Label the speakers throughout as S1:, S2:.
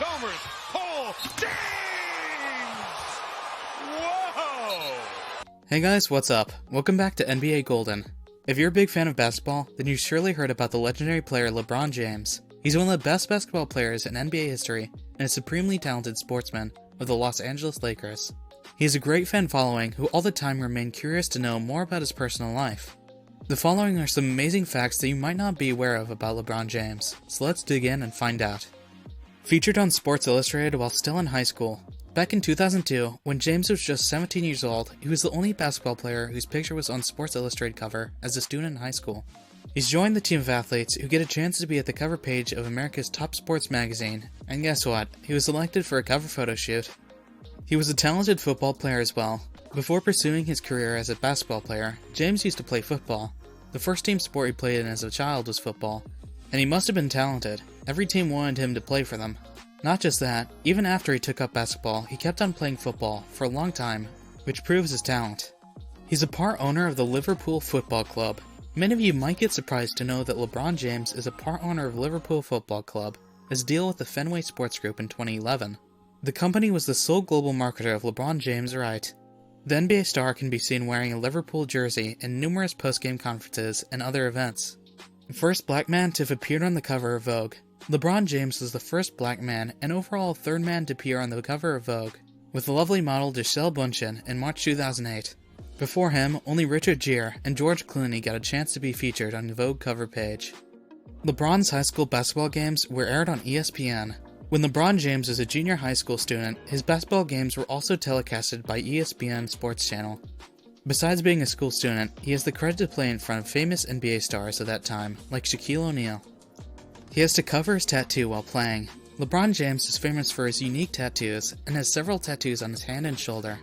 S1: Chalmers, Cole, James! Whoa!
S2: Hey guys, what's up? Welcome back to NBA Golden. If you're a big fan of basketball, then you've surely heard about the legendary player LeBron James. He's one of the best basketball players in NBA history and a supremely talented sportsman of the Los Angeles Lakers. He has a great fan following who all the time remain curious to know more about his personal life. The following are some amazing facts that you might not be aware of about LeBron James, so let's dig in and find out. Featured on Sports Illustrated while still in high school. Back in 2002, when James was just 17 years old, he was the only basketball player whose picture was on Sports Illustrated cover as a student in high school. He's joined the team of athletes who get a chance to be at the cover page of America's top sports magazine, and guess what? He was selected for a cover photo shoot. He was a talented football player as well. Before pursuing his career as a basketball player, James used to play football. The first team sport he played in as a child was football, and he must have been talented. Every team wanted him to play for them. Not just that, even after he took up basketball, he kept on playing football for a long time, which proves his talent. He's a part owner of the Liverpool Football Club. Many of you might get surprised to know that LeBron James is a part owner of Liverpool Football Club, as a deal with the Fenway Sports Group in 2011. The company was the sole global marketer of LeBron James' right. The NBA star can be seen wearing a Liverpool jersey in numerous post-game conferences and other events. The first black man to have appeared on the cover of Vogue. LeBron James was the first black man and overall third man to appear on the cover of Vogue, with the lovely model Gisele Bündchen in March 2008. Before him, only Richard Gere and George Clooney got a chance to be featured on the Vogue cover page. LeBron's high school basketball games were aired on ESPN. When LeBron James was a junior high school student, his basketball games were also telecasted by ESPN Sports Channel. Besides being a school student, he has the credit to play in front of famous NBA stars of that time, like Shaquille O'Neal. He has to cover his tattoo while playing. LeBron James is famous for his unique tattoos and has several tattoos on his hand and shoulder.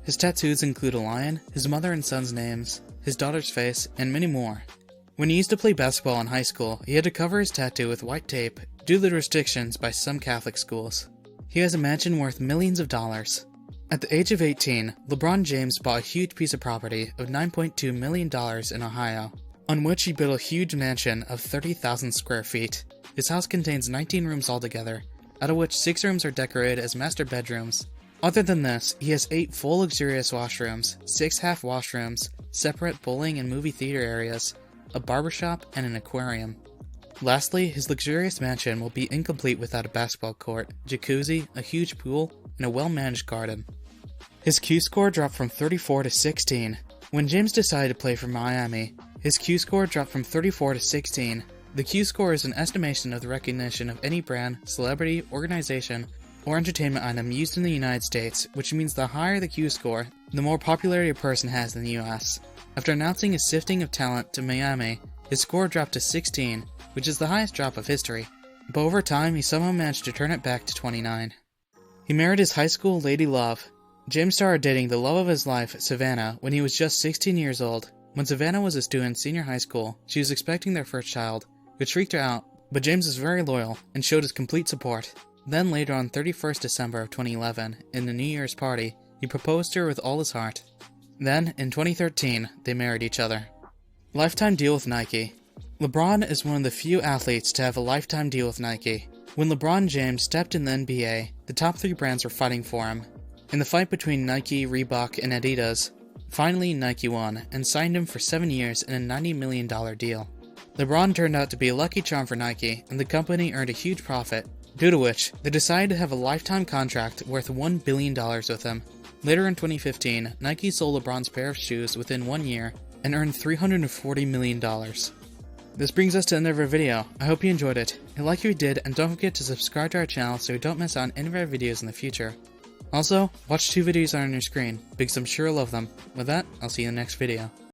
S2: His tattoos include a lion, his mother and son's names, his daughter's face, and many more. When he used to play basketball in high school, he had to cover his tattoo with white tape due to the restrictions by some Catholic schools. He has a mansion worth millions of dollars. At the age of 18, LeBron James bought a huge piece of property of $9.2 million in Ohio, on which he built a huge mansion of 30,000 square feet. His house contains 19 rooms altogether, out of which 6 rooms are decorated as master bedrooms. Other than this, he has 8 full luxurious washrooms, 6 half washrooms, separate bowling and movie theater areas, a barbershop, and an aquarium. Lastly, his luxurious mansion will be incomplete without a basketball court, jacuzzi, a huge pool, and a well-managed garden. His Q score dropped from 34 to 16. When James decided to play for Miami, his Q score dropped from 34 to 16. The Q score is an estimation of the recognition of any brand, celebrity, organization, or entertainment item used in the United States, which means the higher the Q score, the more popularity a person has in the US. After announcing his sifting of talent to Miami, his score dropped to 16, which is the highest drop of history, but over time he somehow managed to turn it back to 29. He married his high school lady love. James started dating the love of his life, Savannah, when he was just 16 years old. When Savannah was a student in senior high school, she was expecting their first child, which freaked her out, but James was very loyal and showed his complete support. Then later on 31st December of 2011, in the New Year's party, he proposed to her with all his heart. Then, in 2013, they married each other. Lifetime deal with Nike. LeBron is one of the few athletes to have a lifetime deal with Nike. When LeBron James stepped in the NBA, the top 3 brands were fighting for him. In the fight between Nike, Reebok, and Adidas, finally Nike won and signed him for 7 years in a $90 million deal. LeBron turned out to be a lucky charm for Nike, and the company earned a huge profit, due to which they decided to have a lifetime contract worth $1 billion with him. Later in 2015, Nike sold LeBron's pair of shoes within 1 year and earned $340 million. This brings us to the end of our video. I hope you enjoyed it. Hit like if you did, and don't forget to subscribe to our channel so you don't miss out on any of our videos in the future. Also, watch 2 videos on your screen, because I'm sure you'll love them. With that, I'll see you in the next video.